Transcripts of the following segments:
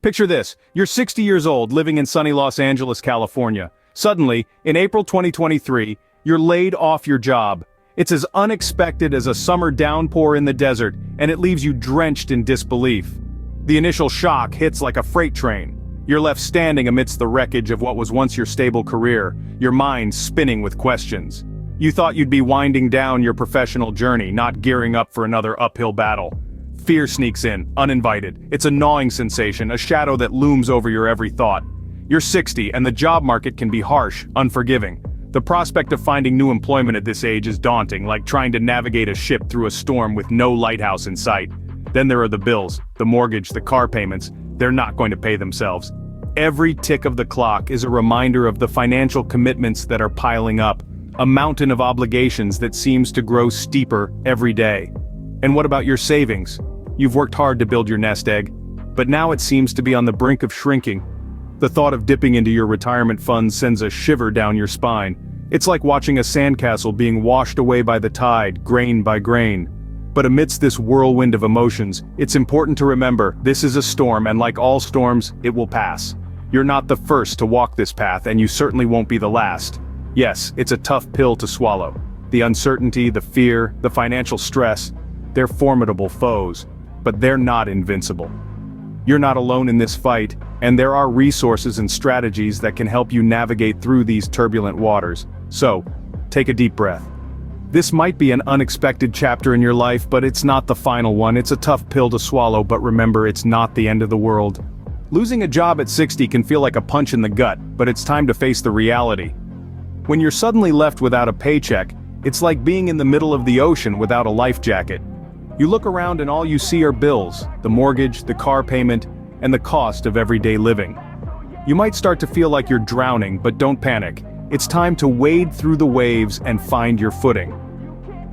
Picture this, you're 60 years old, living in sunny Los Angeles, California. Suddenly, in April 2023, you're laid off your job. It's as unexpected as a summer downpour in the desert, and it leaves you drenched in disbelief. The initial shock hits like a freight train. You're left standing amidst the wreckage of what was once your stable career, your mind spinning with questions. You thought you'd be winding down your professional journey, not gearing up for another uphill battle. Fear sneaks in, uninvited. It's a gnawing sensation, a shadow that looms over your every thought. You're 60, and the job market can be harsh, unforgiving. The prospect of finding new employment at this age is daunting, like trying to navigate a ship through a storm with no lighthouse in sight. Then there are the bills, the mortgage, the car payments. They're not going to pay themselves. Every tick of the clock is a reminder of the financial commitments that are piling up, a mountain of obligations that seems to grow steeper every day. And what about your savings? You've worked hard to build your nest egg, but now it seems to be on the brink of shrinking. The thought of dipping into your retirement funds sends a shiver down your spine. It's like watching a sandcastle being washed away by the tide, grain by grain. But amidst this whirlwind of emotions, it's important to remember, this is a storm, and like all storms, it will pass. You're not the first to walk this path, and you certainly won't be the last. Yes, it's a tough pill to swallow. The uncertainty, the fear, the financial stress, they're formidable foes, but they're not invincible. You're not alone in this fight, and there are resources and strategies that can help you navigate through these turbulent waters. So, take a deep breath. This might be an unexpected chapter in your life, but it's not the final one. It's a tough pill to swallow, but remember, it's not the end of the world. Losing a job at 60 can feel like a punch in the gut, but it's time to face the reality. When you're suddenly left without a paycheck, it's like being in the middle of the ocean without a life jacket. You look around and all you see are bills, the mortgage, the car payment, and the cost of everyday living. You might start to feel like you're drowning, but don't panic. It's time to wade through the waves and find your footing.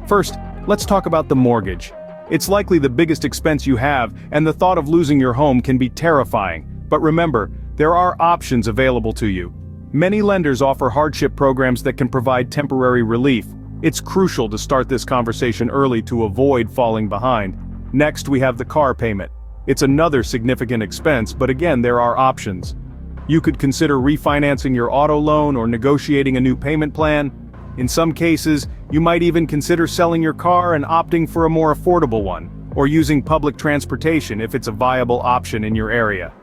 First, let's talk about the mortgage. It's likely the biggest expense you have, and the thought of losing your home can be terrifying. But remember, there are options available to you. Many lenders offer hardship programs that can provide temporary relief. It's crucial to start this conversation early to avoid falling behind. Next, we have the car payment. It's another significant expense, but again, there are options. You could consider refinancing your auto loan or negotiating a new payment plan. In some cases, you might even consider selling your car and opting for a more affordable one, or using public transportation if it's a viable option in your area.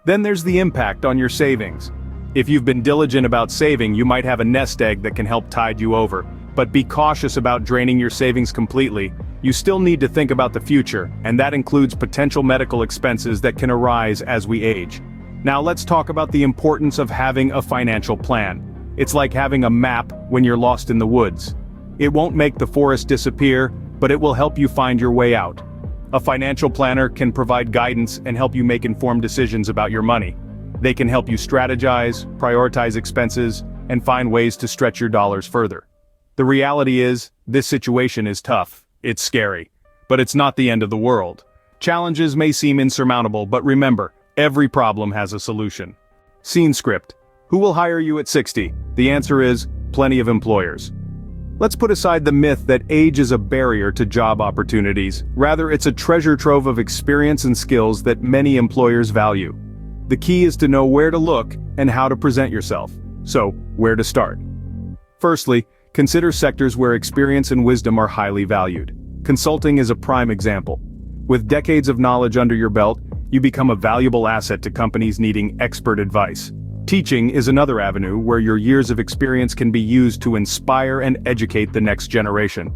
Then there's the impact on your savings. If you've been diligent about saving, you might have a nest egg that can help tide you over. But be cautious about draining your savings completely. You still need to think about the future, and that includes potential medical expenses that can arise as we age. Now let's talk about the importance of having a financial plan. It's like having a map when you're lost in the woods. It won't make the forest disappear, but it will help you find your way out. A financial planner can provide guidance and help you make informed decisions about your money. They can help you strategize, prioritize expenses, and find ways to stretch your dollars further. The reality is, this situation is tough, it's scary, but it's not the end of the world. Challenges may seem insurmountable, but remember, every problem has a solution. Scene script. Who will hire you at 60? The answer is, plenty of employers. Let's put aside the myth that age is a barrier to job opportunities. Rather, it's a treasure trove of experience and skills that many employers value. The key is to know where to look and how to present yourself. So, where to start? Firstly, consider sectors where experience and wisdom are highly valued. Consulting is a prime example. With decades of knowledge under your belt, you become a valuable asset to companies needing expert advice. Teaching is another avenue where your years of experience can be used to inspire and educate the next generation.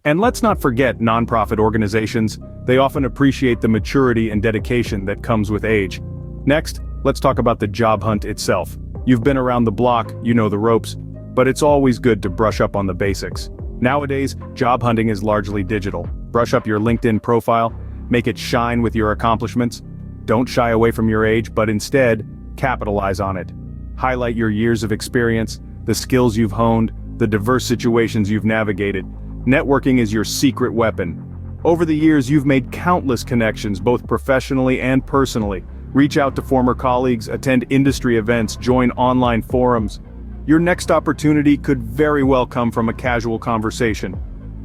And let's not forget nonprofit organizations. They often appreciate the maturity and dedication that comes with age. Next, let's talk about the job hunt itself. You've been around the block, you know the ropes, but it's always good to brush up on the basics. Nowadays, job hunting is largely digital. Brush up your LinkedIn profile, make it shine with your accomplishments. Don't shy away from your age, but instead, capitalize on it. Highlight your years of experience, the skills you've honed, the diverse situations you've navigated. Networking is your secret weapon. Over the years, you've made countless connections, both professionally and personally. Reach out to former colleagues, attend industry events, join online forums. Your next opportunity could very well come from a casual conversation.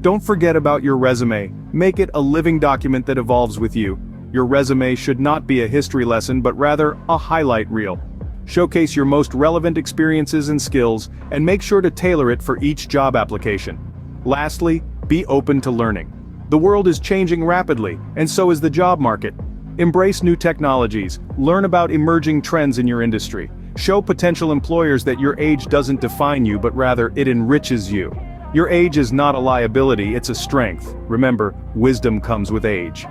Don't forget about your resume. Make it a living document that evolves with you. Your resume should not be a history lesson but rather a highlight reel. Showcase your most relevant experiences and skills, and make sure to tailor it for each job application. Lastly, be open to learning. The world is changing rapidly, and so is the job market. Embrace new technologies, learn about emerging trends in your industry. Show potential employers that your age doesn't define you but rather it enriches you. Your age is not a liability, it's a strength. Remember, wisdom comes with age.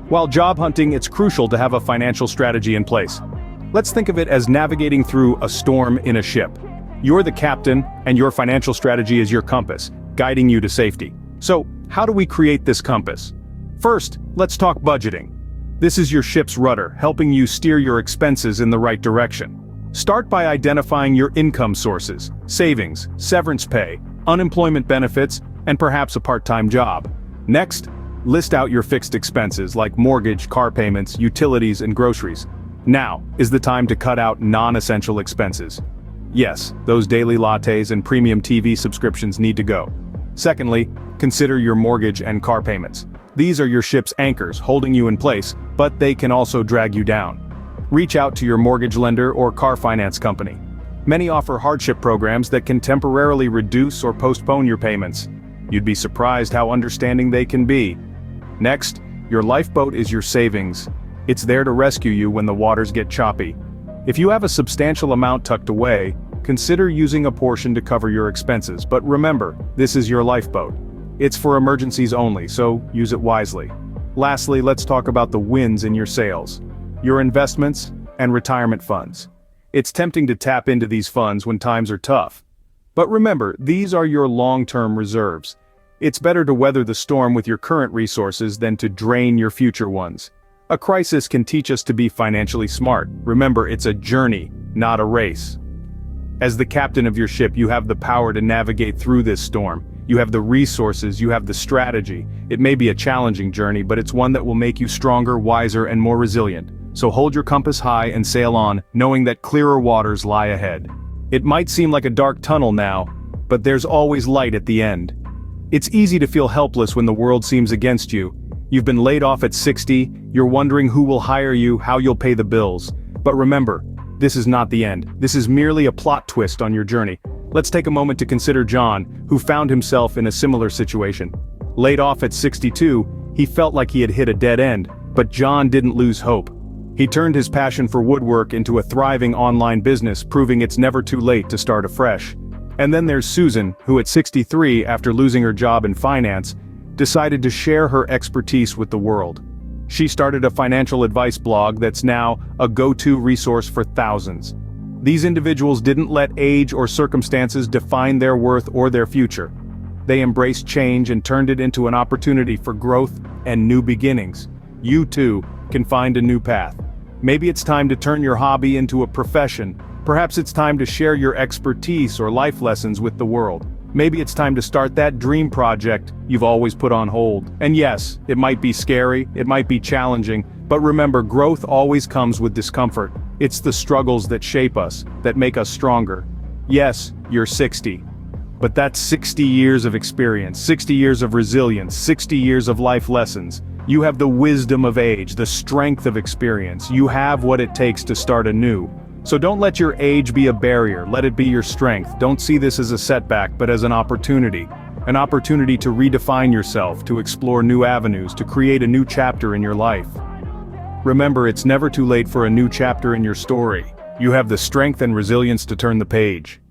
While job hunting, it's crucial to have a financial strategy in place. Let's think of it as navigating through a storm in a ship. You're the captain, and your financial strategy is your compass, guiding you to safety. So, how do we create this compass? First, let's talk budgeting. This is your ship's rudder, helping you steer your expenses in the right direction. Start by identifying your income sources: savings, severance pay, unemployment benefits, and perhaps a part-time job. Next, list out your fixed expenses like mortgage, car payments, utilities, and groceries. Now is the time to cut out non-essential expenses. Yes, those daily lattes and premium TV subscriptions need to go. Secondly, consider your mortgage and car payments. These are your ship's anchors, holding you in place, but they can also drag you down. Reach out to your mortgage lender or car finance company. Many offer hardship programs that can temporarily reduce or postpone your payments. You'd be surprised how understanding they can be. Next, your lifeboat is your savings. It's there to rescue you when the waters get choppy. If you have a substantial amount tucked away, consider using a portion to cover your expenses, but remember, this is your lifeboat. It's for emergencies only, so use it wisely. Lastly, let's talk about the wins in your sales. Your investments and retirement funds. It's tempting to tap into these funds when times are tough. But remember, these are your long-term reserves. It's better to weather the storm with your current resources than to drain your future ones. A crisis can teach us to be financially smart. Remember, it's a journey, not a race. As the captain of your ship, you have the power to navigate through this storm. You have the resources, you have the strategy. It may be a challenging journey, but it's one that will make you stronger, wiser, and more resilient. So hold your compass high and sail on, knowing that clearer waters lie ahead. It might seem like a dark tunnel now, but there's always light at the end. It's easy to feel helpless when the world seems against you. You've been laid off at 60, you're wondering who will hire you, how you'll pay the bills. But remember, this is not the end. This is merely a plot twist on your journey. Let's take a moment to consider John, who found himself in a similar situation. Laid off at 62, he felt like he had hit a dead end, but John didn't lose hope. He turned his passion for woodwork into a thriving online business, proving it's never too late to start afresh. And then there's Susan, who at 63, after losing her job in finance, decided to share her expertise with the world. She started a financial advice blog that's now a go-to resource for thousands. These individuals didn't let age or circumstances define their worth or their future. They embraced change and turned it into an opportunity for growth and new beginnings. You too can find a new path. Maybe it's time to turn your hobby into a profession. Perhaps it's time to share your expertise or life lessons with the world. Maybe it's time to start that dream project you've always put on hold. And yes, it might be scary, it might be challenging, but remember, growth always comes with discomfort. It's the struggles that shape us, that make us stronger. Yes, you're 60. But that's 60 years of experience, 60 years of resilience, 60 years of life lessons. You have the wisdom of age, the strength of experience. You have what it takes to start anew. So don't let your age be a barrier, let it be your strength. Don't see this as a setback, but as an opportunity. An opportunity to redefine yourself, to explore new avenues, to create a new chapter in your life. Remember, it's never too late for a new chapter in your story. You have the strength and resilience to turn the page.